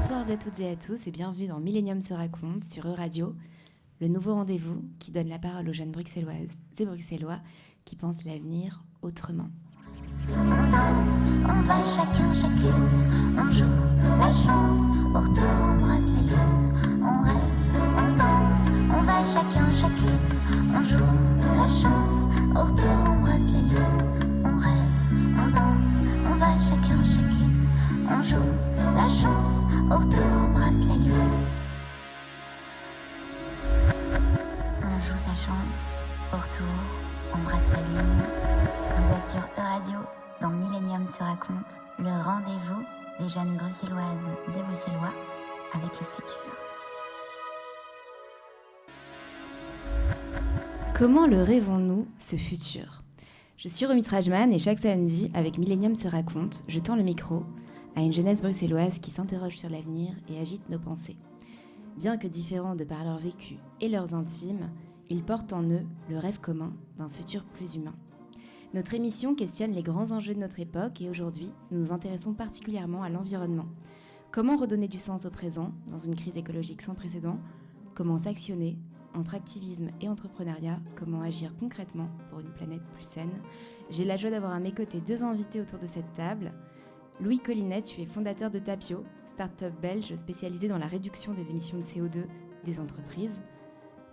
Bonsoir à toutes et à tous et bienvenue dans Millennium se raconte sur E-Radio, le nouveau rendez-vous qui donne la parole aux jeunes bruxelloises et bruxellois qui pensent l'avenir autrement. On danse, on va chacun, chacune, on joue la chance, au retour on brasse les lunes, on rêve, on danse, on va chacun, chacune, on joue la chance, au retour on brasse les lunes, on rêve, on danse, on va chacun, chacune, on joue la chance, au retour on brasse les lunes. On joue sa chance, au retour on brasse la lune. Vous êtes sur E-Radio, dans Millennium se raconte, le rendez-vous des jeunes bruxelloises et bruxellois avec le futur. Comment le rêvons-nous, ce futur ? Je suis Romy Trajman et chaque samedi, avec Millennium se raconte, je tends le micro à une jeunesse bruxelloise qui s'interroge sur l'avenir et agite nos pensées. Bien que différents de par leur vécu et leurs intimes, ils portent en eux le rêve commun d'un futur plus humain. Notre émission questionne les grands enjeux de notre époque et aujourd'hui, nous nous intéressons particulièrement à l'environnement. Comment redonner du sens au présent dans une crise écologique sans précédent ? Comment s'actionner entre activisme et entrepreneuriat ? Comment agir concrètement pour une planète plus saine ? J'ai la joie d'avoir à mes côtés deux invités autour de cette table. Louis Collinet, tu es fondateur de Tapio, start-up belge spécialisée dans la réduction des émissions de CO2 des entreprises.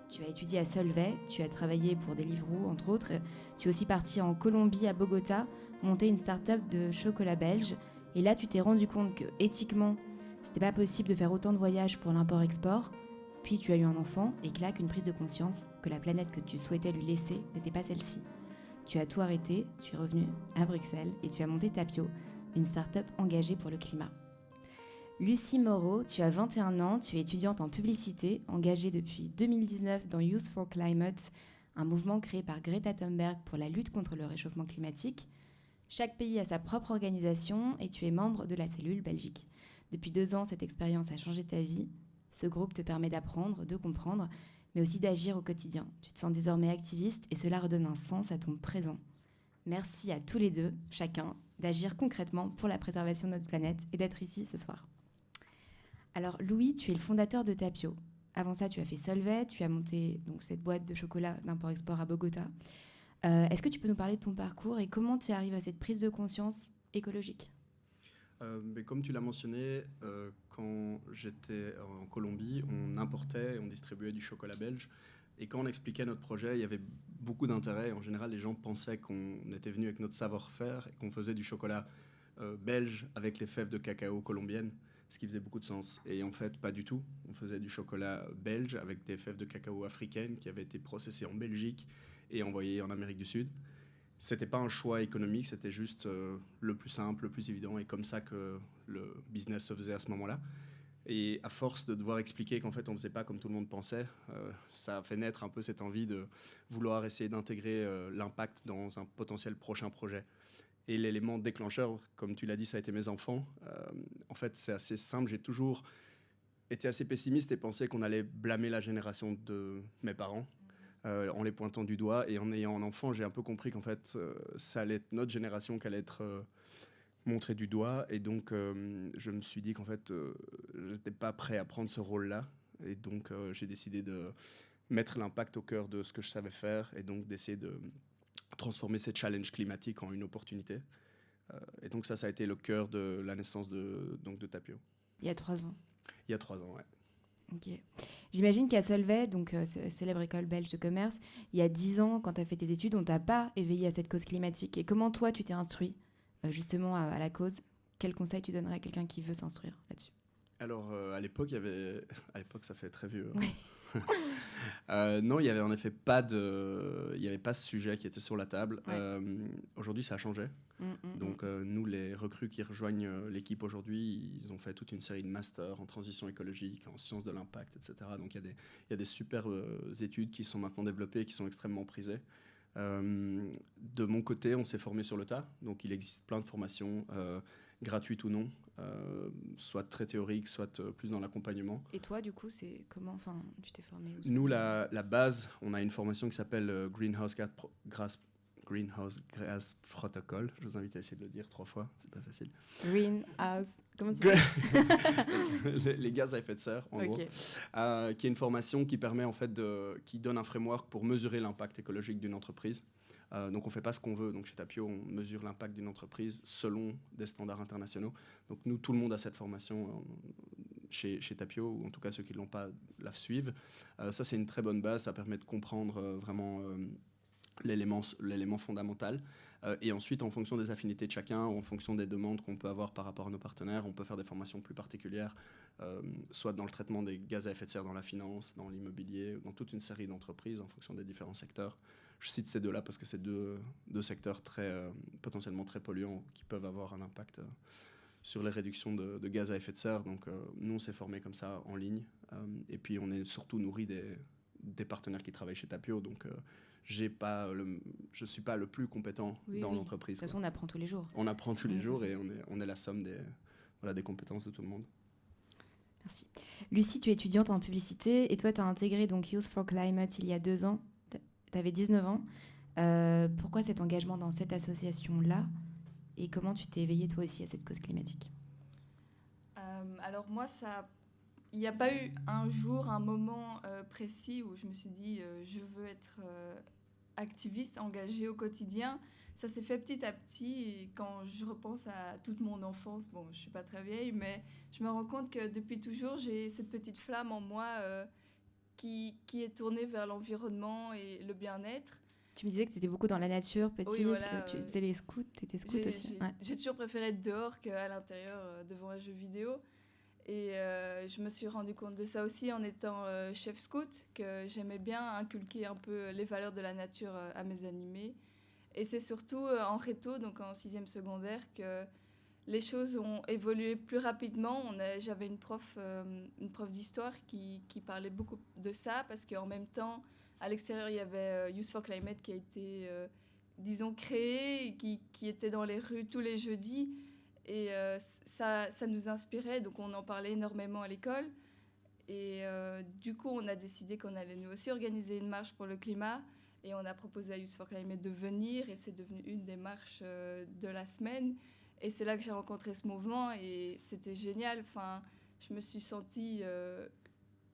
Tu as étudié à Solvay, tu as travaillé pour Deliveroo, entre autres. Tu es aussi parti en Colombie, à Bogota, monter une start-up de chocolat belge. Et là, tu t'es rendu compte que, éthiquement, c'était pas possible de faire autant de voyages pour l'import-export. Puis tu as eu un enfant et claque une prise de conscience que la planète que tu souhaitais lui laisser n'était pas celle-ci. Tu as tout arrêté, tu es revenu à Bruxelles et tu as monté Tapio, une start-up engagée pour le climat. Lucie Moreau, tu as 21 ans, tu es étudiante en publicité, engagée depuis 2019 dans Youth for Climate, un mouvement créé par Greta Thunberg pour la lutte contre le réchauffement climatique. Chaque pays a sa propre organisation et tu es membre de la cellule Belgique. Depuis 2 ans, cette expérience a changé ta vie. Ce groupe te permet d'apprendre, de comprendre, mais aussi d'agir au quotidien. Tu te sens désormais activiste et cela redonne un sens à ton présent. Merci à tous les deux, chacun, d'agir concrètement pour la préservation de notre planète et d'être ici ce soir. Alors Louis, tu es le fondateur de Tapio. Avant ça, tu as fait Solvay, tu as monté donc, cette boîte de chocolat d'import-export à Bogota. Est-ce que tu peux nous parler de ton parcours et comment tu arrives à cette prise de conscience écologique ? Mais comme tu l'as mentionné, quand j'étais en Colombie, on importait et on distribuait du chocolat belge. Et quand on expliquait notre projet, il y avait beaucoup d'intérêt. En général, les gens pensaient qu'on était venu avec notre savoir-faire et qu'on faisait du chocolat belge avec les fèves de cacao colombiennes, ce qui faisait beaucoup de sens. Et en fait, pas du tout. On faisait du chocolat belge avec des fèves de cacao africaines qui avaient été processées en Belgique et envoyées en Amérique du Sud. C'était pas un choix économique, c'était juste le plus simple, le plus évident, et comme ça que le business se faisait à ce moment-là. Et à force de devoir expliquer qu'en fait on faisait pas comme tout le monde pensait, ça a fait naître un peu cette envie de vouloir essayer d'intégrer l'impact dans un potentiel prochain projet. Et l'élément déclencheur, comme tu l'as dit, ça a été mes enfants. En fait, c'est assez simple. J'ai toujours été assez pessimiste et pensé qu'on allait blâmer la génération de mes parents en les pointant du doigt. Et en ayant un enfant, j'ai un peu compris qu'en fait, ça allait être notre génération qui allait être montrée du doigt. Et donc, je me suis dit qu'en fait, je n'étais pas prêt à prendre ce rôle-là. Et donc, j'ai décidé de mettre l'impact au cœur de ce que je savais faire et donc d'essayer de transformer ces challenges climatiques en une opportunité. Et donc ça a été le cœur de la naissance de Tapio. Il y a 3 ans. Il y a 3 ans, ouais. Ok. J'imagine qu'à Solvay, donc célèbre école belge de commerce, il y a 10 ans, quand tu as fait tes études, on t'a pas éveillé à cette cause climatique. Et comment toi, tu t'es instruit justement à la cause ? Quel conseil tu donnerais à quelqu'un qui veut s'instruire là-dessus ? Alors, à l'époque, ça fait très vieux. Oui. Non, il n'y avait en effet pas ce sujet qui était sur la table. Ouais. Aujourd'hui, ça a changé. Donc, nous, les recrues qui rejoignent l'équipe aujourd'hui, ils ont fait toute une série de masters en transition écologique, en sciences de l'impact, etc. Donc, il y a des super études qui sont maintenant développées et qui sont extrêmement prisées. De mon côté, on s'est formé sur le tas. Donc, il existe plein de formations, gratuites ou non, soit très théoriques, soit plus dans l'accompagnement. Et toi, du coup, c'est comment tu t'es formé où ? Nous, la base, on a une formation qui s'appelle Greenhouse Gas Protocol. Je vous invite à essayer de le dire 3 fois, c'est pas facile. Greenhouse, comment tu dis? Les gaz à effet de serre, en gros. Qui est une formation qui permet en fait qui donne un framework pour mesurer l'impact écologique d'une entreprise. Donc on ne fait pas ce qu'on veut. Donc chez Tapio, on mesure l'impact d'une entreprise selon des standards internationaux. Donc nous, tout le monde a cette formation chez Tapio, ou en tout cas ceux qui ne l'ont pas la suivent. Ça, c'est une très bonne base. Ça permet de comprendre vraiment l'élément fondamental. Et ensuite, en fonction des affinités de chacun, ou en fonction des demandes qu'on peut avoir par rapport à nos partenaires, on peut faire des formations plus particulières, soit dans le traitement des gaz à effet de serre dans la finance, dans l'immobilier, dans toute une série d'entreprises en fonction des différents secteurs. Je cite ces deux-là parce que c'est deux secteurs potentiellement très polluants qui peuvent avoir un impact sur les réductions de gaz à effet de serre. Donc nous, on s'est formés comme ça en ligne. Et puis, on est surtout nourri des partenaires qui travaillent chez Tapio. Donc, je ne suis pas le plus compétent dans l'entreprise. De toute façon, on apprend tous les jours. On apprend tous les jours et on est la somme des compétences de tout le monde. Merci. Lucie, tu es étudiante en publicité et toi, tu as intégré donc Youth for Climate il y a 2 ans. Tu avais 19 ans. Pourquoi cet engagement dans cette association-là et comment tu t'es éveillée toi aussi à cette cause climatique? Alors moi, il n'y a pas eu un jour, un moment précis où je me suis dit je veux être activiste, engagée au quotidien. Ça s'est fait petit à petit et quand je repense à toute mon enfance, bon, je ne suis pas très vieille, mais je me rends compte que depuis toujours, j'ai cette petite flamme en moi qui est tournée vers l'environnement et le bien-être. Tu me disais que tu étais beaucoup dans la nature, petite, oui, voilà, tu faisais les scouts, tu étais scout aussi. J'ai toujours préféré être dehors qu'à l'intérieur devant un jeu vidéo. Et je me suis rendu compte de ça aussi en étant chef scout, que j'aimais bien inculquer un peu les valeurs de la nature à mes animés. Et c'est surtout en réto, donc en 6e secondaire, que les choses ont évolué plus rapidement. J'avais une prof d'histoire qui parlait beaucoup de ça, parce qu'en même temps, à l'extérieur, il y avait Youth for Climate qui a été, disons, créé, et qui était dans les rues tous les jeudis. Et ça nous inspirait, donc on en parlait énormément à l'école. Et du coup, on a décidé qu'on allait nous aussi organiser une marche pour le climat. Et on a proposé à Youth for Climate de venir, et c'est devenu une des marches de la semaine. Et c'est là que j'ai rencontré ce mouvement, et c'était génial. Enfin, je me suis sentie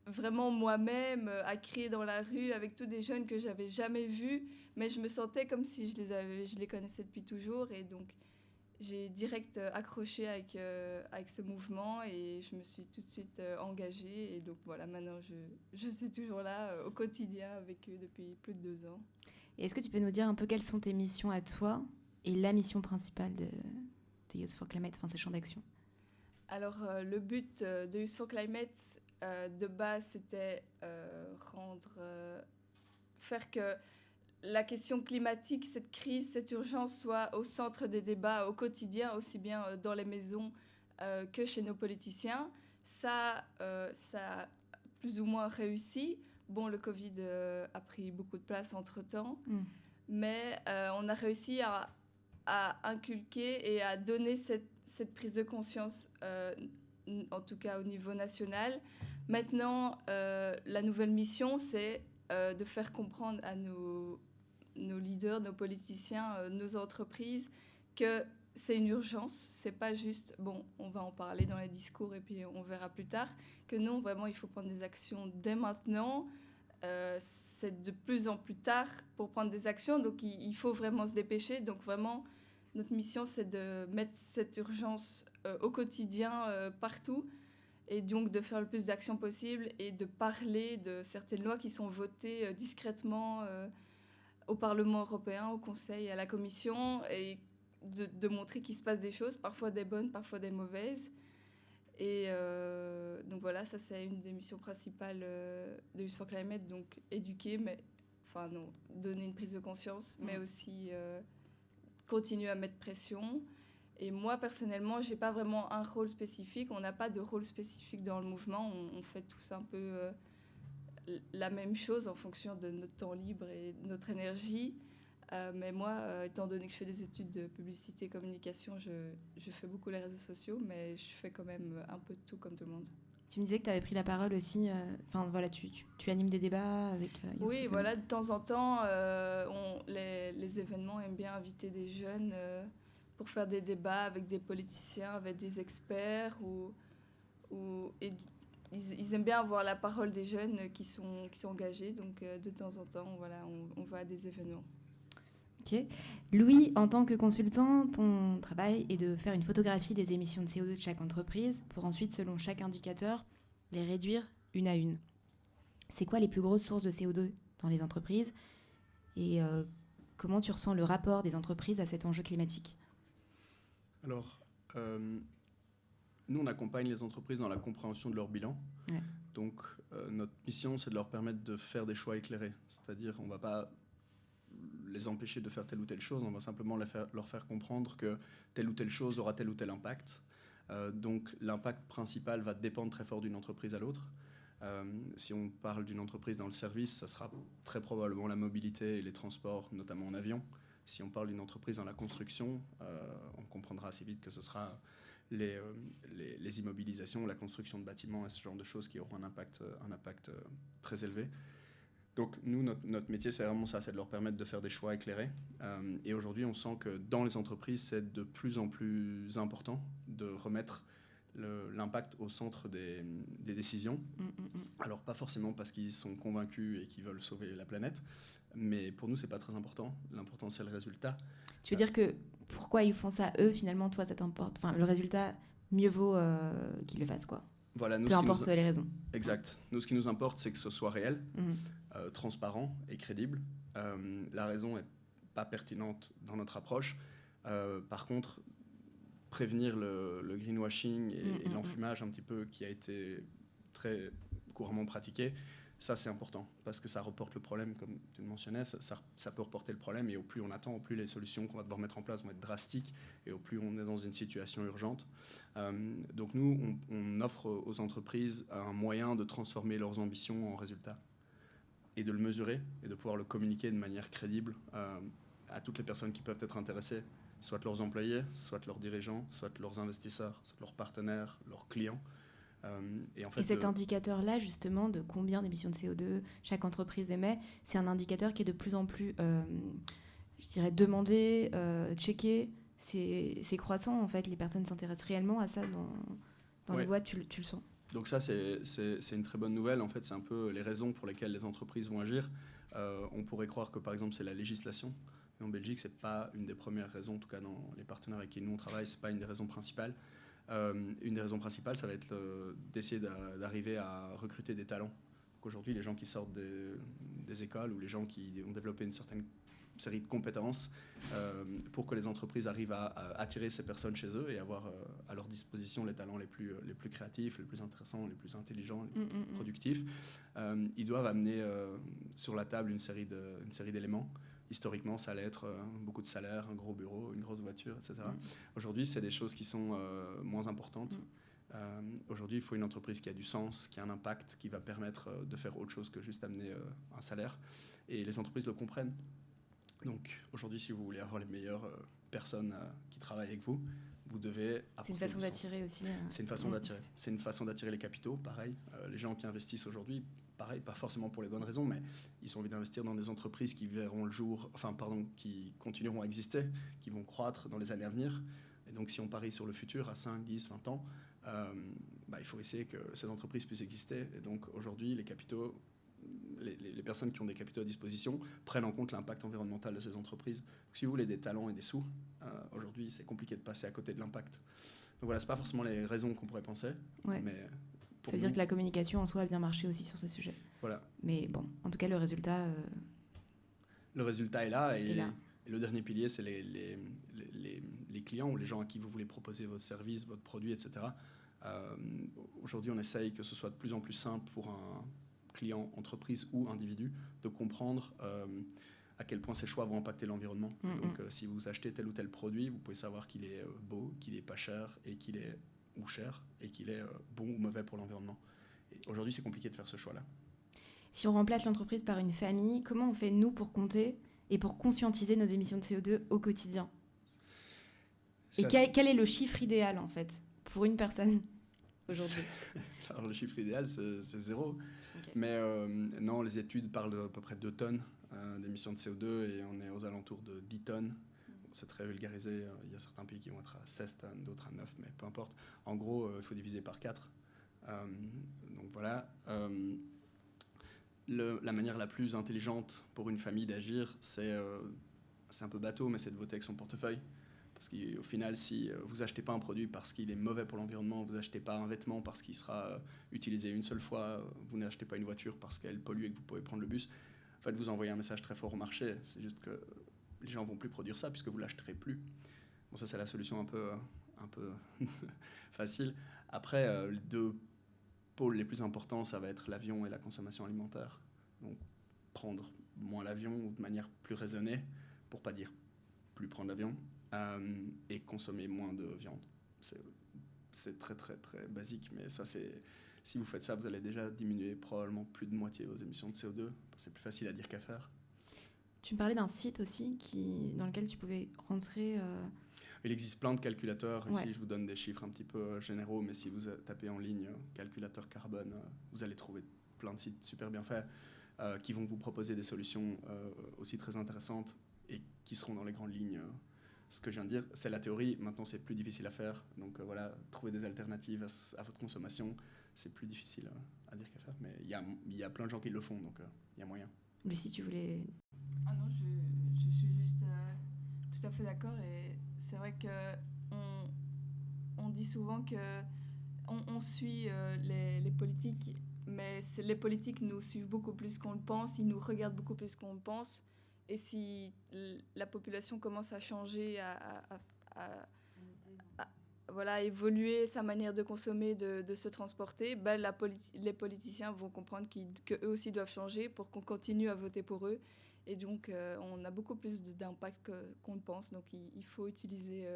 vraiment moi-même, à crier dans la rue avec tous des jeunes que j'avais jamais vus. Mais je me sentais comme si je les connaissais depuis toujours. Et donc, j'ai direct accroché avec ce mouvement et je me suis tout de suite engagée. Et donc voilà, maintenant je suis toujours là au quotidien avec eux depuis plus de 2 ans. Et est-ce que tu peux nous dire un peu quelles sont tes missions à toi et la mission principale de Youth for Climate, enfin ses champs d'action? Alors le but de Youth for Climate de base c'était faire que la question climatique, cette crise, cette urgence soit au centre des débats au quotidien, aussi bien dans les maisons que chez nos politiciens. Ça a plus ou moins réussi. Bon, le Covid a pris beaucoup de place entre-temps, mais on a réussi à inculquer et à donner cette prise de conscience, en tout cas au niveau national. Maintenant, la nouvelle mission, c'est de faire comprendre à nos leaders, nos politiciens, nos entreprises, que c'est une urgence. C'est pas juste, bon, on va en parler dans les discours et puis on verra plus tard. Que non, vraiment, il faut prendre des actions dès maintenant. C'est de plus en plus tard pour prendre des actions, donc il faut vraiment se dépêcher. Donc vraiment, notre mission, c'est de mettre cette urgence au quotidien partout. Et donc de faire le plus d'actions possible et de parler de certaines lois qui sont votées discrètement au Parlement européen, au Conseil, à la Commission, et de montrer qu'il se passe des choses, parfois des bonnes, parfois des mauvaises. Et donc voilà, ça c'est une des missions principales de Youth for Climate, donc éduquer, donner une prise de conscience, mais aussi continuer à mettre pression. Et moi, personnellement, je n'ai pas vraiment un rôle spécifique. On n'a pas de rôle spécifique dans le mouvement. On fait tous un peu la même chose en fonction de notre temps libre et de notre énergie. Mais moi, étant donné que je fais des études de publicité et communication, je fais beaucoup les réseaux sociaux, mais je fais quand même un peu de tout comme tout le monde. Tu me disais que tu avais pris la parole aussi. Voilà, tu animes des débats avec. Oui, voilà, de temps en temps, les événements aiment bien inviter des jeunes pour faire des débats avec des politiciens, avec des experts, et ils aiment bien avoir la parole des jeunes qui sont engagés. Donc, de temps en temps, voilà, on va à des événements. Ok. Louis, en tant que consultant, ton travail est de faire une photographie des émissions de CO2 de chaque entreprise pour ensuite, selon chaque indicateur, les réduire une à une. C'est quoi les plus grosses sources de CO2 dans les entreprises et comment tu ressens le rapport des entreprises à cet enjeu climatique ? Alors, nous, on accompagne les entreprises dans la compréhension de leur bilan. Ouais. Donc, notre mission, c'est de leur permettre de faire des choix éclairés. C'est-à-dire, on ne va pas les empêcher de faire telle ou telle chose, on va simplement leur faire comprendre que telle ou telle chose aura tel ou tel impact. Donc, l'impact principal va dépendre très fort d'une entreprise à l'autre. Si on parle d'une entreprise dans le service, ça sera très probablement la mobilité et les transports, notamment en avion. Si on parle d'une entreprise dans la construction, on comprendra assez vite que ce sera les immobilisations, la construction de bâtiments et ce genre de choses qui auront un impact très élevé. Donc nous, notre métier, c'est vraiment ça, c'est de leur permettre de faire des choix éclairés. Et aujourd'hui, on sent que dans les entreprises, c'est de plus en plus important de remettre l'impact au centre des décisions. Alors pas forcément parce qu'ils sont convaincus et qu'ils veulent sauver la planète, mais pour nous, c'est pas très important. L'important, c'est le résultat. Tu veux dire que pourquoi ils font ça, eux, finalement, toi, ça t'importe. Enfin, le résultat, mieux vaut qu'ils le fassent, quoi. Voilà, peu importe les raisons. Exact. Nous, ce qui nous importe, c'est que ce soit réel, transparent et crédible. La raison n'est pas pertinente dans notre approche. Par contre, prévenir le greenwashing et l'enfumage un petit peu qui a été très couramment pratiqué, ça c'est important parce que ça reporte le problème, comme tu le mentionnais, ça peut reporter le problème et au plus on attend, au plus les solutions qu'on va devoir mettre en place vont être drastiques et au plus on est dans une situation urgente. Donc nous, on offre aux entreprises un moyen de transformer leurs ambitions en résultats et de le mesurer et de pouvoir le communiquer de manière crédible à toutes les personnes qui peuvent être intéressées, soit leurs employés, soit leurs dirigeants, soit leurs investisseurs, soit leurs partenaires, leurs clients. Et cet indicateur-là, justement, de combien d'émissions de CO2 chaque entreprise émet, c'est un indicateur qui est de plus en plus, je dirais, demandé, checké. C'est croissant, en fait. Les personnes s'intéressent réellement à ça dans les boîtes, tu le sens. Donc ça, c'est une très bonne nouvelle. En fait, c'est un peu les raisons pour lesquelles les entreprises vont agir. On pourrait croire que, par exemple, c'est la législation. Mais en Belgique, ce n'est pas une des premières raisons, en tout cas dans les partenaires avec qui nous on travaille, ce n'est pas une des raisons principales. Une des raisons principales, ça va être d'essayer d'arriver à recruter des talents. Aujourd'hui, les gens qui sortent des écoles ou les gens qui ont développé une certaine série de compétences pour que les entreprises arrivent à attirer ces personnes chez eux et avoir à leur disposition les talents les plus créatifs, les plus intéressants, les plus intelligents, les plus productifs. Ils doivent amener sur la table une série d'éléments. Historiquement, ça allait être beaucoup de salaires, un gros bureau, une grosse voiture, etc. Aujourd'hui, c'est des choses qui sont moins importantes. Aujourd'hui, il faut une entreprise qui a du sens, qui a un impact, qui va permettre de faire autre chose que juste amener un salaire. Et les entreprises le comprennent. Donc aujourd'hui, si vous voulez avoir les meilleures personnes qui travaillent avec vous, vous devez apporter. C'est une façon d'attirer aussi. C'est une façon d'attirer. C'est une façon d'attirer les capitaux, pareil. Les gens qui investissent aujourd'hui, pareil, pas forcément pour les bonnes raisons, mais ils ont envie d'investir dans des entreprises qui verront le jour, qui continueront à exister, qui vont croître dans les années à venir. Et donc, si on parie sur le futur à 5, 10, 20 ans, il faut essayer que ces entreprises puissent exister. Et donc, aujourd'hui, les capitaux, les personnes qui ont des capitaux à disposition prennent en compte l'impact environnemental de ces entreprises. Donc, si vous voulez des talents et des sous, aujourd'hui, c'est compliqué de passer à côté de l'impact. Donc voilà, c'est pas forcément les raisons qu'on pourrait penser, mais ça veut dire que la communication en soi a bien marché aussi sur ce sujet. Voilà. Mais bon, en tout cas, le résultat... Le résultat est là. Et le dernier pilier, c'est les clients ou les gens à qui vous voulez proposer votre service, votre produit, etc. Aujourd'hui, on essaye que ce soit de plus en plus simple pour un client, entreprise ou individu de comprendre à quel point ces choix vont impacter l'environnement. Donc, si vous achetez tel ou tel produit, vous pouvez savoir qu'il est beau, qu'il est pas cher et qu'il est ou cher et qu'il est bon ou mauvais pour l'environnement. Et aujourd'hui, c'est compliqué de faire ce choix-là. Si on remplace l'entreprise par une famille, comment on fait, nous, pour compter et pour conscientiser nos émissions de CO2 au quotidien ? Et quel est le chiffre idéal, en fait, pour une personne ? aujourd'hui? Alors le chiffre idéal, c'est 0. Okay. Mais non, les études parlent d'à peu près 2 tonnes d'émissions de CO2 et on est aux alentours de 10 tonnes. C'est très vulgarisé. Il y a certains pays qui vont être à 16 tonnes, d'autres à 9, mais peu importe. En gros, il faut diviser par 4. Donc voilà. La manière la plus intelligente pour une famille d'agir, c'est un peu bateau, mais c'est de voter avec son portefeuille. Parce qu'au final, si vous achetez pas un produit parce qu'il est mauvais pour l'environnement, vous achetez pas un vêtement parce qu'il sera utilisé une seule fois, vous n'achetez pas une voiture parce qu'elle pollue et que vous pouvez prendre le bus, en fait, vous envoyez un message très fort au marché. C'est juste que les gens vont plus produire ça puisque vous l'achèterez plus. Bon, ça, c'est la solution un peu facile. Après, les 2 pôles les plus importants, ça va être l'avion et la consommation alimentaire. Donc, prendre moins l'avion ou de manière plus raisonnée, pour pas dire plus prendre l'avion. Et consommer moins de viande. C'est très très très basique, mais ça si vous faites ça, vous allez déjà diminuer probablement plus de moitié vos émissions de CO2. C'est plus facile à dire qu'à faire. Tu me parlais d'un site aussi dans lequel tu pouvais rentrer... Il existe plein de calculateurs. Ouais. Ici, je vous donne des chiffres un petit peu généraux, mais si vous tapez en ligne calculateur carbone, vous allez trouver plein de sites super bien faits qui vont vous proposer des solutions aussi très intéressantes et qui seront dans les grandes lignes. Ce que je viens de dire, c'est la théorie. Maintenant, c'est plus difficile à faire. Donc voilà, trouver des alternatives à votre consommation, c'est plus difficile à dire qu'à faire. Mais il y a plein de gens qui le font, donc il y a moyen. Lucie, tu voulais... Ah non, je suis juste tout à fait d'accord. Et c'est vrai qu'on dit souvent qu'on suit les politiques, mais les politiques nous suivent beaucoup plus qu'on le pense, ils nous regardent beaucoup plus qu'on le pense. Et si la population commence à changer, voilà, évoluer sa manière de consommer, de se transporter, ben les politiciens vont comprendre qu'eux aussi doivent changer pour qu'on continue à voter pour eux. Et donc, on a beaucoup plus d'impact qu'on le pense. Donc, il faut utiliser,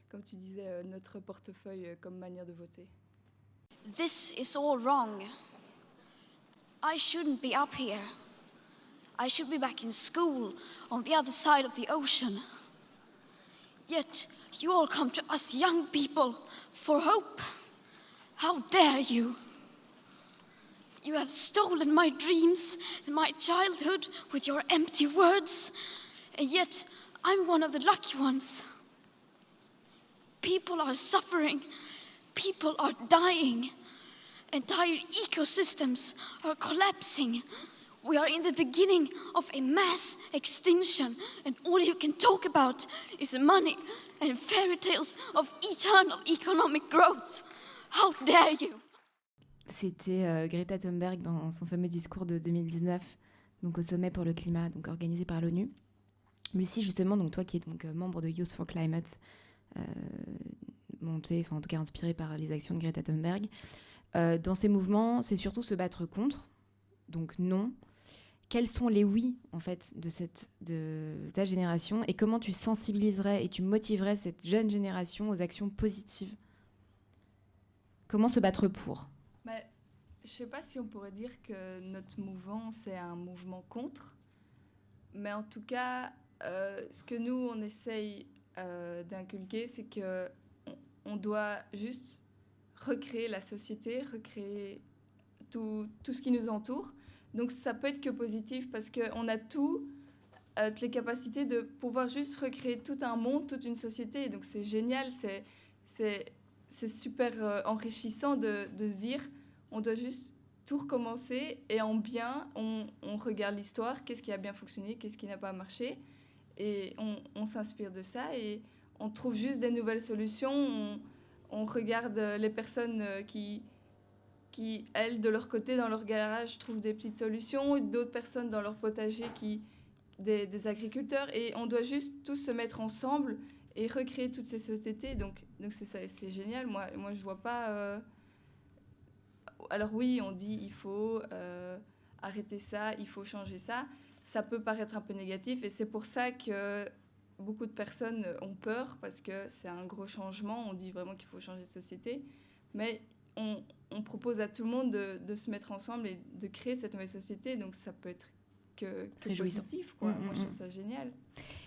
comme tu disais, notre portefeuille comme manière de voter. This is all wrong. I shouldn't be up here. I should be back in school on the other side of the ocean. Yet you all come to us young people for hope. How dare you? You have stolen my dreams and my childhood with your empty words, and yet I'm one of the lucky ones. People are suffering. People are dying. Entire ecosystems are collapsing. We are in the beginning of a mass extinction, and all you can talk about is money and fairy tales of eternal economic growth. How dare you? C'était Greta Thunberg dans son fameux discours de 2019, donc au sommet pour le climat, donc organisé par l'ONU. Lucie, justement, donc toi qui es donc membre de Youth for Climate, montée, enfin en tout cas inspirée par les actions de Greta Thunberg, dans ces mouvements, c'est surtout se battre contre, donc non. Quels sont les oui, en fait, de ta génération, et comment tu sensibiliserais et tu motiverais cette jeune génération aux actions positives? Comment se battre pour? Je ne sais pas si on pourrait dire que notre mouvement, c'est un mouvement contre, mais en tout cas, ce que nous, on essaye d'inculquer, c'est qu'on doit juste recréer la société, recréer tout ce qui nous entoure. Donc ça peut être que positif parce qu'on a toutes les capacités de pouvoir juste recréer tout un monde, toute une société. Et donc c'est génial, c'est super enrichissant de se dire on doit juste tout recommencer et en bien, on regarde l'histoire, qu'est-ce qui a bien fonctionné, qu'est-ce qui n'a pas marché. Et on s'inspire de ça et on trouve juste des nouvelles solutions. On regarde les personnes qui, elles, de leur côté, dans leur garage, trouvent des petites solutions, d'autres personnes dans leur potager, des agriculteurs. Et on doit juste tous se mettre ensemble et recréer toutes ces sociétés. Donc c'est génial. Moi, je vois pas... Alors oui, on dit il faut arrêter ça, il faut changer ça. Ça peut paraître un peu négatif et c'est pour ça que beaucoup de personnes ont peur parce que c'est un gros changement. On dit vraiment qu'il faut changer de société. Mais on propose à tout le monde de se mettre ensemble et de créer cette nouvelle société. Donc ça peut être que positif, quoi. Moi, je trouve ça génial.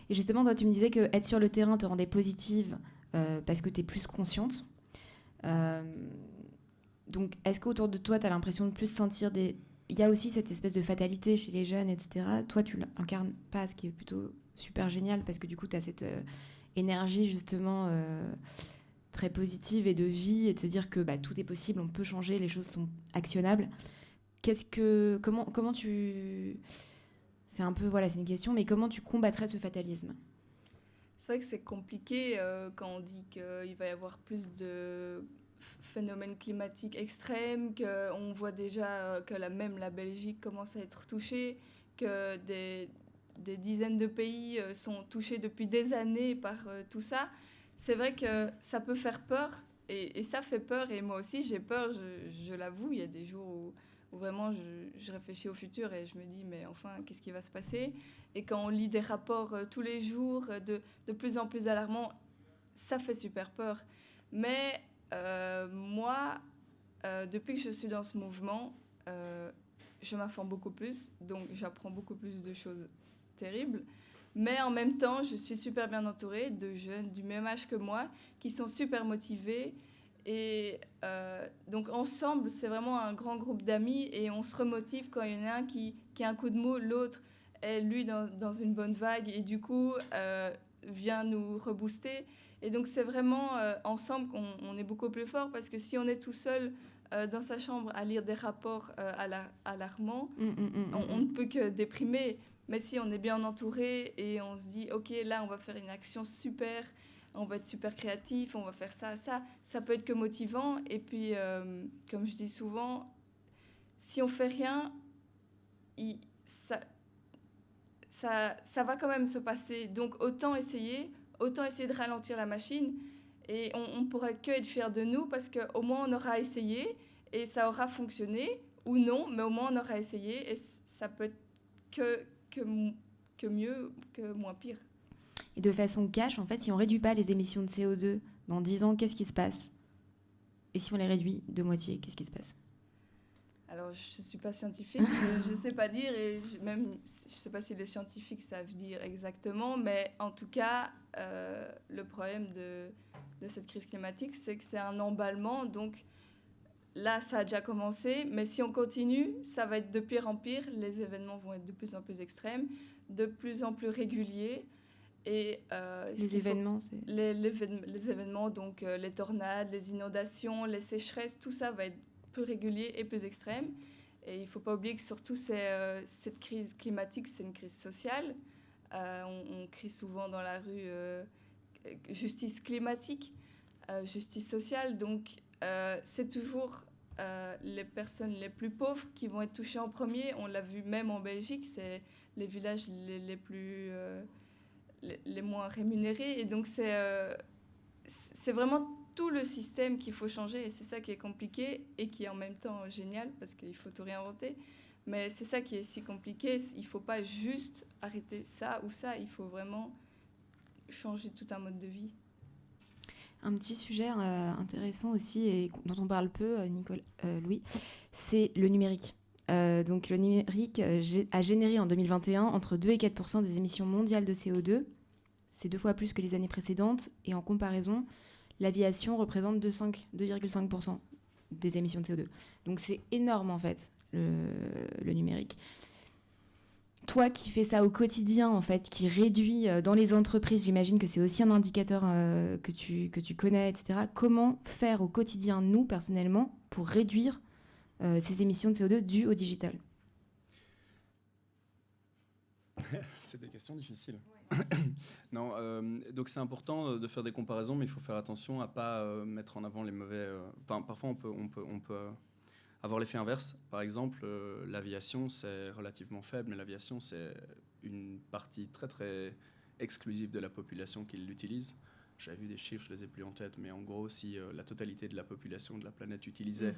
Et justement, toi, tu me disais qu'être sur le terrain te rendait positive parce que tu es plus consciente. Donc, est-ce qu'autour de toi, tu as l'impression de plus sentir des... Il y a aussi cette espèce de fatalité chez les jeunes, etc. Toi, tu l'incarnes pas, ce qui est plutôt super génial, parce que du coup, tu as cette énergie, justement, très positive et de vie, et de se dire que tout est possible, on peut changer, les choses sont actionnables. Comment tu... C'est un peu, voilà, c'est une question, mais comment tu combattrais ce fatalisme ? C'est vrai que c'est compliqué quand on dit qu'il va y avoir plus de phénomènes climatiques extrêmes, qu'on voit déjà que même la Belgique commence à être touchée, que des dizaines de pays sont touchés depuis des années par tout ça. C'est vrai que ça peut faire peur, et ça fait peur, et moi aussi j'ai peur, je l'avoue. Il y a des jours où vraiment je réfléchis au futur et je me dis mais enfin qu'est-ce qui va se passer ? Et quand on lit des rapports tous les jours de plus en plus alarmants, ça fait super peur. Mais moi, depuis que je suis dans ce mouvement, je m'informe beaucoup plus, donc j'apprends beaucoup plus de choses terribles. Mais en même temps, je suis super bien entourée de jeunes du même âge que moi qui sont super motivés. Et donc ensemble, c'est vraiment un grand groupe d'amis et on se remotive quand il y en a un qui a un coup de mou, l'autre est lui dans une bonne vague et du coup vient nous rebooster. Et donc c'est vraiment ensemble qu'on est beaucoup plus fort, parce que si on est tout seul dans sa chambre à lire des rapports alarmants, on ne peut que déprimer. Mais si on est bien entouré et on se dit ok, là on va faire une action super, on va être super créatif, on va faire ça peut être que motivant. Et puis comme je dis souvent, si on fait rien, ça va quand même se passer. Donc autant essayer de ralentir la machine, et on pourra que être fiers de nous, parce qu'au moins on aura essayé et ça aura fonctionné, ou non, mais au moins on aura essayé, et ça peut être que mieux, que moins pire. Et de façon cash, en fait, si on ne réduit pas les émissions de CO2 dans 10 ans, qu'est-ce qui se passe ? Et si on les réduit de moitié, qu'est-ce qui se passe ? Alors, je ne suis pas scientifique, je ne sais pas dire, et même je ne sais pas si les scientifiques savent dire exactement, mais en tout cas, le problème de cette crise climatique, c'est que c'est un emballement. Donc là, ça a déjà commencé, mais si on continue, ça va être de pire en pire. Les événements vont être de plus en plus extrêmes, de plus en plus réguliers. Et, les événements, c'est... Les événements, donc les tornades, les inondations, les sécheresses, tout ça va être plus régulier et plus extrême. Et il ne faut pas oublier que surtout cette crise climatique, c'est une crise sociale. On crie souvent dans la rue justice climatique, justice sociale. Donc c'est toujours les personnes les plus pauvres qui vont être touchées en premier. On l'a vu même en Belgique, c'est les villages les moins rémunérés. Et donc c'est vraiment tout le système qu'il faut changer, et c'est ça qui est compliqué et qui est en même temps génial, parce qu'il faut tout réinventer. Mais c'est ça qui est si compliqué. Il ne faut pas juste arrêter ça ou ça, il faut vraiment changer tout un mode de vie. Un petit sujet intéressant aussi, et dont on parle peu, Louis, c'est le numérique. Donc le numérique a généré en 2021 entre 2 et 4% des émissions mondiales de CO2. C'est 2 fois plus que les années précédentes, et en comparaison, l'aviation représente 2,5% des émissions de CO2. Donc c'est énorme en fait, le numérique. Toi qui fais ça au quotidien, en fait, qui réduit dans les entreprises, j'imagine que c'est aussi un indicateur que tu connais, etc. Comment faire au quotidien, nous, personnellement, pour réduire ces émissions de CO2 dues au digital ? C'est des questions difficiles. Ouais. Non, donc c'est important de faire des comparaisons, mais il faut faire attention à ne pas mettre en avant les mauvais... parfois, on peut avoir l'effet inverse. Par exemple, l'aviation, c'est relativement faible, mais l'aviation, c'est une partie très, très exclusive de la population qui l'utilise. J'avais vu des chiffres, je ne les ai plus en tête, mais en gros, si la totalité de la population de la planète utilisait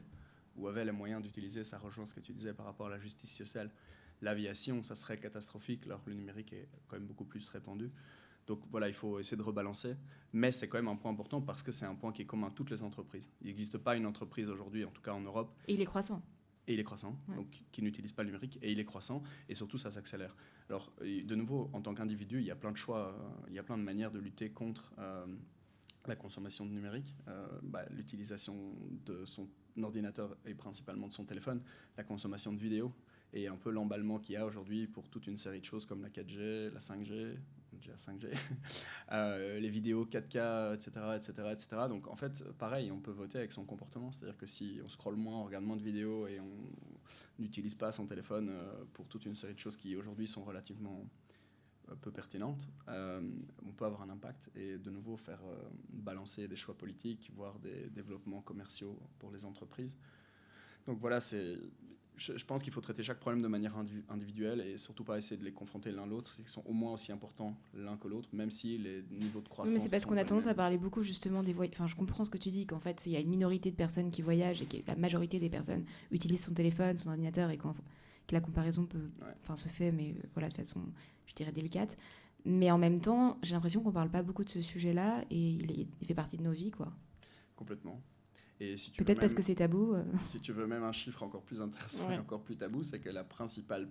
ou avait les moyens d'utiliser, ça rejoint ce que tu disais par rapport à la justice sociale, l'aviation, ça serait catastrophique, alors que le numérique est quand même beaucoup plus répandu. Donc voilà, il faut essayer de rebalancer. Mais c'est quand même un point important, parce que c'est un point qui est commun à toutes les entreprises. Il n'existe pas une entreprise aujourd'hui, en tout cas en Europe. Et il est croissant. Et il est croissant, ouais. Donc qui n'utilise pas le numérique, et il est croissant, et surtout ça s'accélère. Alors de nouveau, en tant qu'individu, il y a plein de choix, il y a plein de manières de lutter contre la consommation de numérique, l'utilisation de son ordinateur et principalement de son téléphone, la consommation de vidéos et un peu l'emballement qu'il y a aujourd'hui pour toute une série de choses comme la 4G, la 5G, déjà 5G, les vidéos 4K, etc. Donc en fait, pareil, on peut voter avec son comportement. C'est-à-dire que si on scrolle moins, on regarde moins de vidéos et on n'utilise pas son téléphone pour toute une série de choses qui aujourd'hui sont relativement peu pertinentes, on peut avoir un impact et de nouveau faire balancer des choix politiques, voire des développements commerciaux pour les entreprises. Donc voilà, je pense qu'il faut traiter chaque problème de manière individuelle et surtout pas essayer de les confronter l'un l'autre. Ils sont au moins aussi importants l'un que l'autre, même si les niveaux de croissance... Oui, mais c'est parce qu'on a tendance à parler beaucoup justement des voyages. Enfin, je comprends ce que tu dis, qu'en fait, il y a une minorité de personnes qui voyagent et que la majorité des personnes utilisent son téléphone, son ordinateur et que la comparaison se fait, mais voilà, de façon, je dirais, délicate. Mais en même temps, j'ai l'impression qu'on parle pas beaucoup de ce sujet-là et il fait partie de nos vies, quoi. Complètement. Et si tu Peut-être parce que c'est tabou. Si tu veux même un chiffre encore plus intéressant et encore plus tabou, c'est que la principale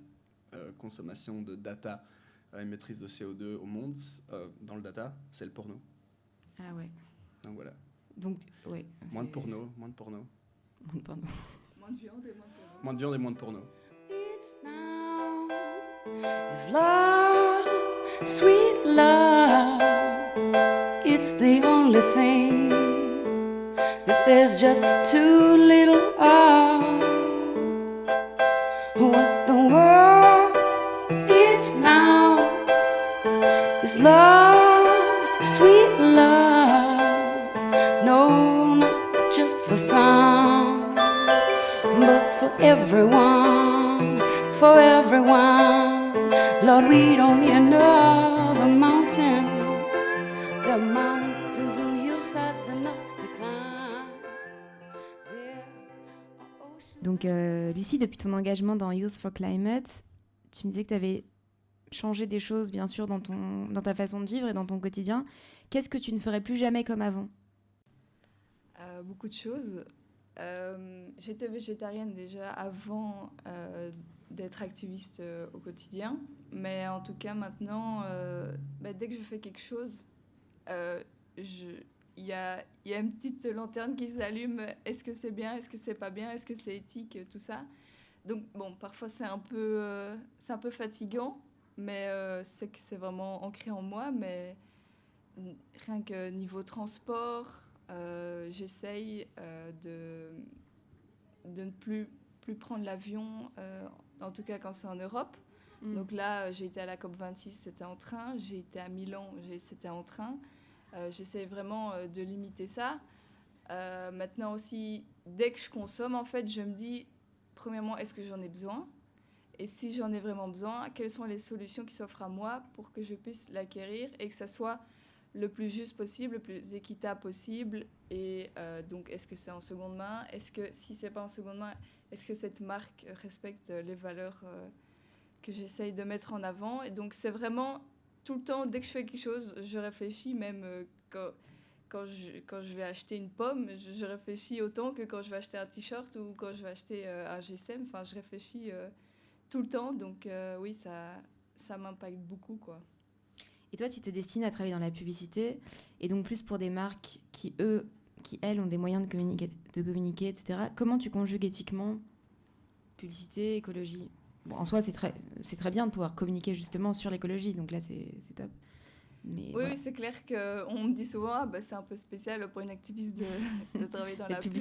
consommation de data émettrice de CO2 au monde, dans le data, c'est le porno. Ah ouais. Donc voilà. Donc, ouais. Moins de porno. Moins de porno. Moins de viande et moins de porno. Moins de viande et moins de porno. It's now, it's love, sweet love. It's the only thing that there's just too little of. With the world, it's now, it's love, sweet love. No, not just for some, but for everyone, for everyone. Lord, we don't need another mountain. The mountains and hillsides enough to climb. There are oceans. Donc, Lucie, depuis ton engagement dans Youth for Climate, tu me disais que tu avais changé des choses, bien sûr, dans ta façon de vivre et dans ton quotidien. Qu'est-ce que tu ne ferais plus jamais comme avant ? Beaucoup de choses. J'étais végétarienne déjà avant d'être activiste au quotidien. Mais en tout cas, maintenant, dès que je fais quelque chose, il y a une petite lanterne qui s'allume. Est-ce que c'est bien ? Est-ce que c'est pas bien ? Est-ce que c'est éthique ? Tout ça. Donc, bon, parfois, c'est un peu fatigant, mais c'est que c'est vraiment ancré en moi. Mais rien que niveau transport, j'essaye de ne plus prendre l'avion, en tout cas quand c'est en Europe. Donc là, j'ai été à la COP26, c'était en train. J'ai été à Milan, c'était en train. J'essaie vraiment de limiter ça. Maintenant aussi, dès que je consomme, en fait, je me dis, premièrement, est-ce que j'en ai besoin ? Et si j'en ai vraiment besoin, quelles sont les solutions qui s'offrent à moi pour que je puisse l'acquérir et que ça soit le plus juste possible, le plus équitable possible. Et donc, est-ce que c'est en seconde main ? Est-ce que, si c'est pas en seconde main, est-ce que cette marque respecte les valeurs que j'essaye de mettre en avant ? Et donc, c'est vraiment tout le temps, dès que je fais quelque chose, je réfléchis, même quand je vais acheter une pomme, je réfléchis autant que quand je vais acheter un t-shirt ou quand je vais acheter un GSM. Enfin, je réfléchis tout le temps. Donc, oui, ça m'impacte beaucoup, quoi. Et toi, tu te destines à travailler dans la publicité, et donc plus pour des marques qui elles, ont des moyens de communiquer, etc. Comment tu conjugues éthiquement publicité, écologie ? Bon, en soi, c'est très bien de pouvoir communiquer justement sur l'écologie, donc là, c'est top. Mais oui, voilà. oui, c'est clair qu'on me dit souvent c'est un peu spécial pour une activiste de travailler dans la pub.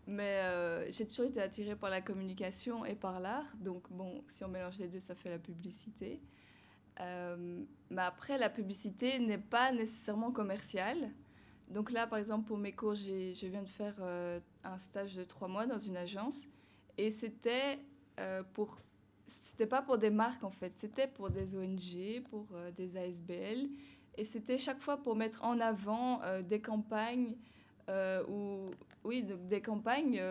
Mais j'ai toujours été attirée par la communication et par l'art. Donc, bon, si on mélange les deux, ça fait la publicité. Mais après, la publicité n'est pas nécessairement commerciale. Donc là, par exemple, pour mes cours, je viens de faire un stage de 3 mois dans une agence. Et c'était pas pour des marques, en fait. C'était pour des ONG, pour des ASBL. Et c'était chaque fois pour mettre en avant des campagnes, des campagnes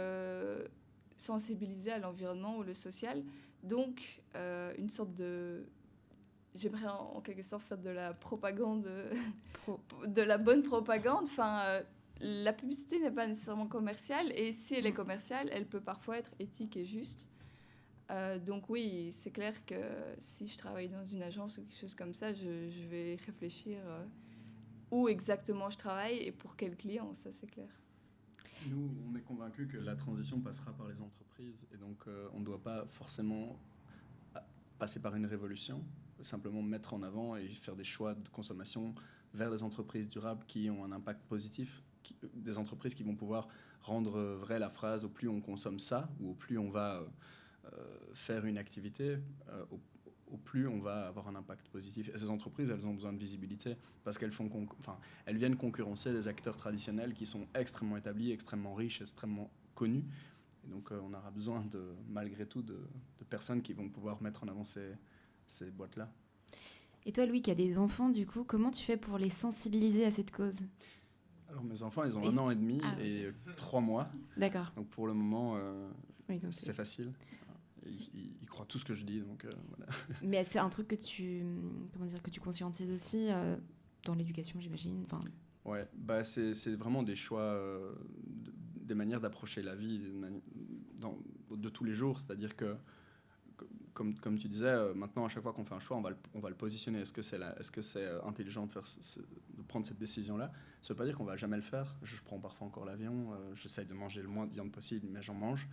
sensibilisées à l'environnement ou le social. Donc, une sorte de... J'aimerais en quelque sorte faire de la propagande, de la bonne propagande. Enfin, la publicité n'est pas nécessairement commerciale, et si elle est commerciale, elle peut parfois être éthique et juste. Donc oui, c'est clair que si je travaille dans une agence ou quelque chose comme ça, je vais réfléchir où exactement je travaille et pour quel client, ça c'est clair. Nous, on est convaincus que la transition passera par les entreprises et donc on ne doit pas forcément passer par une révolution, simplement mettre en avant et faire des choix de consommation vers des entreprises durables qui ont un impact positif, des entreprises qui vont pouvoir rendre vraie la phrase « au plus on consomme ça » ou « au plus on va faire une activité au plus on va avoir un impact positif. » Et ces entreprises, elles ont besoin de visibilité parce qu'elles elles viennent concurrencer des acteurs traditionnels qui sont extrêmement établis, extrêmement riches, extrêmement connus. Et donc on aura besoin, malgré tout, de personnes qui vont pouvoir mettre en avant ces boîtes-là. Et toi, Louis, qui as des enfants, du coup, comment tu fais pour les sensibiliser à cette cause ? Alors mes enfants, ils ont 1 an et demi et 3 mois. D'accord. Donc pour le moment, Oui, donc c'est facile. Ils croient tout ce que je dis, donc voilà. Mais c'est un truc que tu conscientises aussi dans l'éducation, j'imagine. Enfin... Ouais, bah c'est vraiment des choix, des manières d'approcher la vie de tous les jours. C'est-à-dire que, comme tu disais, maintenant, à chaque fois qu'on fait un choix, on va le positionner. Est-ce que c'est intelligent de prendre cette décision-là ? Ça ne veut pas dire qu'on ne va jamais le faire. Je prends parfois encore l'avion, j'essaye de manger le moins de viande possible, mais j'en mange.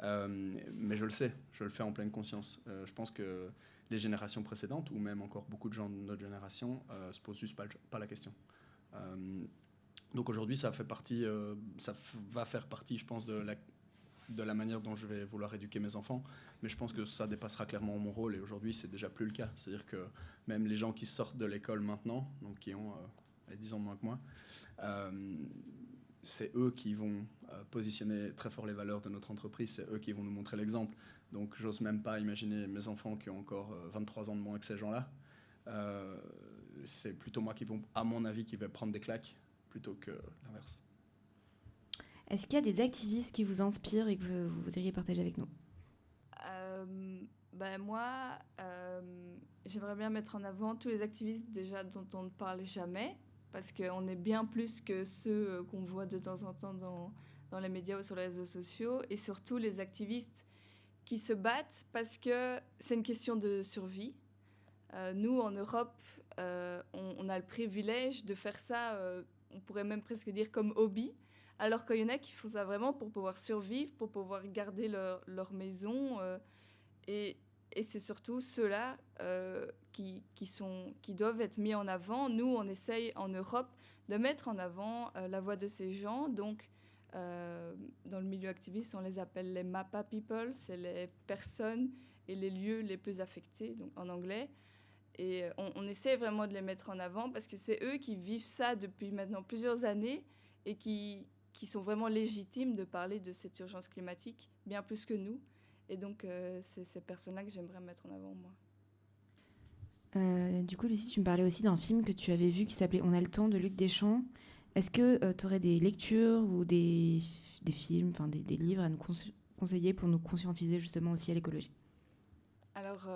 Mais je le sais, je le fais en pleine conscience. Je pense que les générations précédentes, ou même encore beaucoup de gens de notre génération, se posent juste pas la question. Donc aujourd'hui, ça va faire partie, je pense, de la manière dont je vais vouloir éduquer mes enfants, mais je pense que ça dépassera clairement mon rôle, et aujourd'hui, c'est déjà plus le cas. C'est-à-dire que même les gens qui sortent de l'école maintenant, donc qui ont 10 ans moins que moi, c'est eux qui vont positionner très fort les valeurs de notre entreprise, c'est eux qui vont nous montrer l'exemple. Donc j'ose même pas imaginer mes enfants qui ont encore 23 ans de moins que ces gens-là. C'est plutôt moi à mon avis, qui vais prendre des claques plutôt que l'inverse. Est-ce qu'il y a des activistes qui vous inspirent et que vous voudriez partager avec nous ? Moi, j'aimerais bien mettre en avant tous les activistes déjà dont on ne parle jamais, parce qu'on est bien plus que ceux qu'on voit de temps en temps dans les médias ou sur les réseaux sociaux, et surtout les activistes qui se battent parce que c'est une question de survie. Nous, en Europe, on a le privilège de faire ça, on pourrait même presque dire comme hobby, alors qu'il y en a qui font ça vraiment pour pouvoir survivre, pour pouvoir garder leur maison. Et c'est surtout ceux-là qui doivent être mis en avant. Nous, on essaye en Europe de mettre en avant la voix de ces gens. Donc, dans le milieu activiste, on les appelle les MAPA people. C'est les personnes et les lieux les plus affectés, donc en anglais. Et on essaie vraiment de les mettre en avant parce que c'est eux qui vivent ça depuis maintenant plusieurs années et qui sont vraiment légitimes de parler de cette urgence climatique, bien plus que nous. Et donc, c'est ces personnes-là que j'aimerais mettre en avant, moi. Du coup, Lucie, tu me parlais aussi d'un film que tu avais vu qui s'appelait « On a le temps » de Luc Deschamps. Est-ce que tu aurais des lectures ou des films, des livres à nous conseiller pour nous conscientiser justement aussi à l'écologie ? Alors,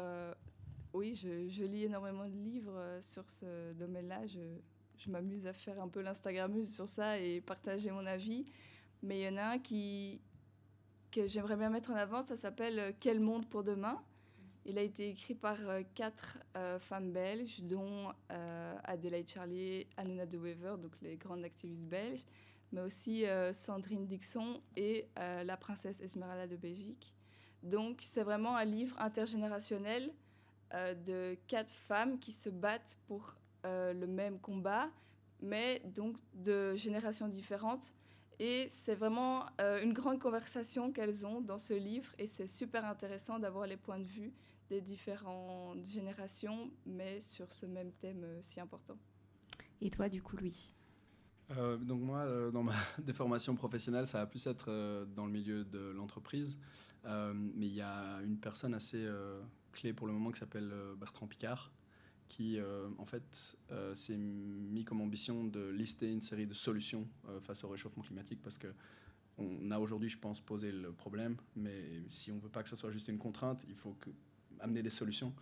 oui, je lis énormément de livres sur ce domaine-là. Je m'amuse à faire un peu l'Instagrammeuse sur ça et partager mon avis. Mais il y en a un que j'aimerais bien mettre en avant, ça s'appelle « Quel monde pour demain ?» Il a été écrit par 4 femmes belges, dont Adélaïde Charlier, Hanouna de Wever, donc les grandes activistes belges, mais aussi Sandrine Dixon et la princesse Esmeralda de Belgique. Donc c'est vraiment un livre intergénérationnel de 4 femmes qui se battent pour le même combat, mais donc de générations différentes. Et c'est vraiment une grande conversation qu'elles ont dans ce livre, et c'est super intéressant d'avoir les points de vue des différentes générations, mais sur ce même thème si important. Et toi, du coup, Louis ? Donc moi, dans ma déformation professionnelle, ça va plus être dans le milieu de l'entreprise. Mais il y a une personne assez clé pour le moment qui s'appelle Bertrand Piccard, qui en fait s'est mis comme ambition de lister une série de solutions face au réchauffement climatique, parce qu'on a aujourd'hui, je pense, posé le problème, mais si on ne veut pas que ça soit juste une contrainte, il faut amener des solutions.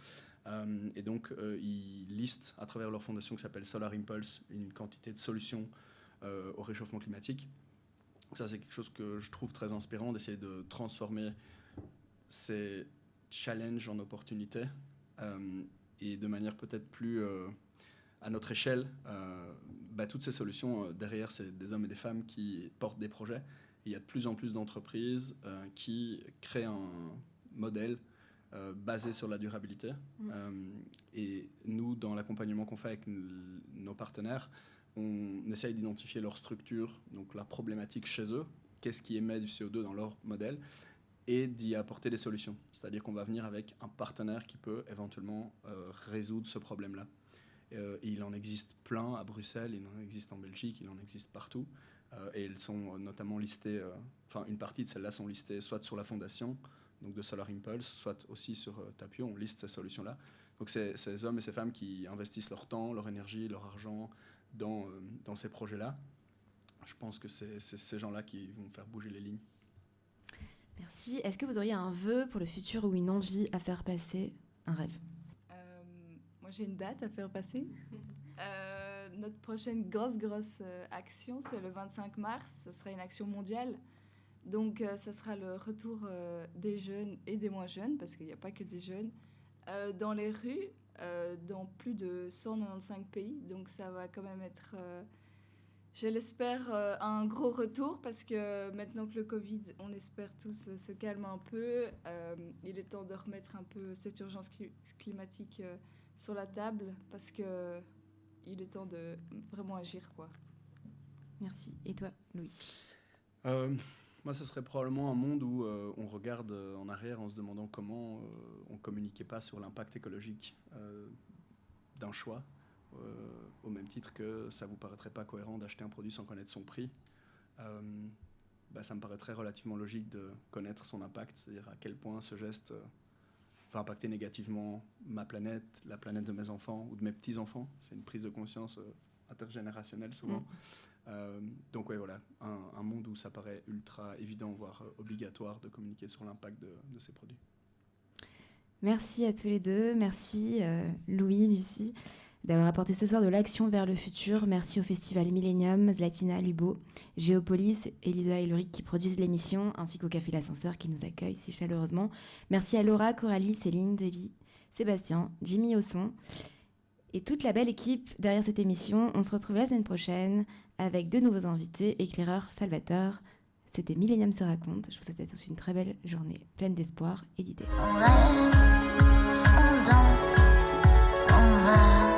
Et donc, ils listent à travers leur fondation qui s'appelle Solar Impulse une quantité de solutions au réchauffement climatique. Ça, c'est quelque chose que je trouve très inspirant, d'essayer de transformer ces challenges en opportunités et de manière peut-être plus à notre échelle, toutes ces solutions, derrière, c'est des hommes et des femmes qui portent des projets. Et il y a de plus en plus d'entreprises qui créent un modèle basé sur la durabilité. Et nous, dans l'accompagnement qu'on fait avec nos partenaires, on essaye d'identifier leur structure, donc la problématique chez eux, qu'est-ce qui émet du CO2 dans leur modèle, et d'y apporter des solutions. C'est-à-dire qu'on va venir avec un partenaire qui peut éventuellement résoudre ce problème-là. Et il en existe plein à Bruxelles, il en existe en Belgique, il en existe partout. Et elles sont notamment listées, une partie de celles-là sont listées soit sur la fondation, donc de Solar Impulse, soit aussi sur Tapio, on liste ces solutions-là. Donc c'est ces hommes et ces femmes qui investissent leur temps, leur énergie, leur argent dans ces projets-là. Je pense que c'est ces gens-là qui vont faire bouger les lignes. Merci. Est-ce que vous auriez un vœu pour le futur ou une envie à faire passer, un rêve? Moi, j'ai une date à faire passer. Notre prochaine grosse action, c'est le 25 mars. Ce sera une action mondiale. Donc, ce sera le retour des jeunes et des moins jeunes, parce qu'il n'y a pas que des jeunes, dans les rues, dans plus de 195 pays. Donc, ça va quand même être, je l'espère, un gros retour, parce que maintenant que le Covid, on espère tous, se calme un peu. Il est temps de remettre un peu cette urgence climatique sur la table, parce que il est temps de vraiment agir, quoi. Merci. Et toi, Louis? Moi, ce serait probablement un monde où on regarde en arrière en se demandant comment on ne communiquait pas sur l'impact écologique d'un choix, au même titre que ça ne vous paraîtrait pas cohérent d'acheter un produit sans connaître son prix. Ça me paraîtrait relativement logique de connaître son impact, c'est-à-dire à quel point ce geste va impacter négativement ma planète, la planète de mes enfants ou de mes petits-enfants. C'est une prise de conscience intergénérationnelle souvent. Donc ouais, voilà, un monde où ça paraît ultra évident, voire obligatoire de communiquer sur l'impact de ces produits. Merci à tous les deux. Merci Louis, Lucie, d'avoir apporté ce soir de l'action vers le futur. Merci au Festival Millennium, Zlatina, Lubo, Géopolis, Elisa et Ulrich qui produisent l'émission, ainsi qu'au Café L'Ascenseur qui nous accueille si chaleureusement. Merci à Laura, Coralie, Céline, Davy, Sébastien, Jimmy au son et toute la belle équipe derrière cette émission. On se retrouve la semaine prochaine avec de nouveaux invités, éclaireurs, Salvatore. C'était Millennium se raconte. Je vous souhaite à tous une très belle journée pleine d'espoir et d'idées. On rêve, on danse, on va.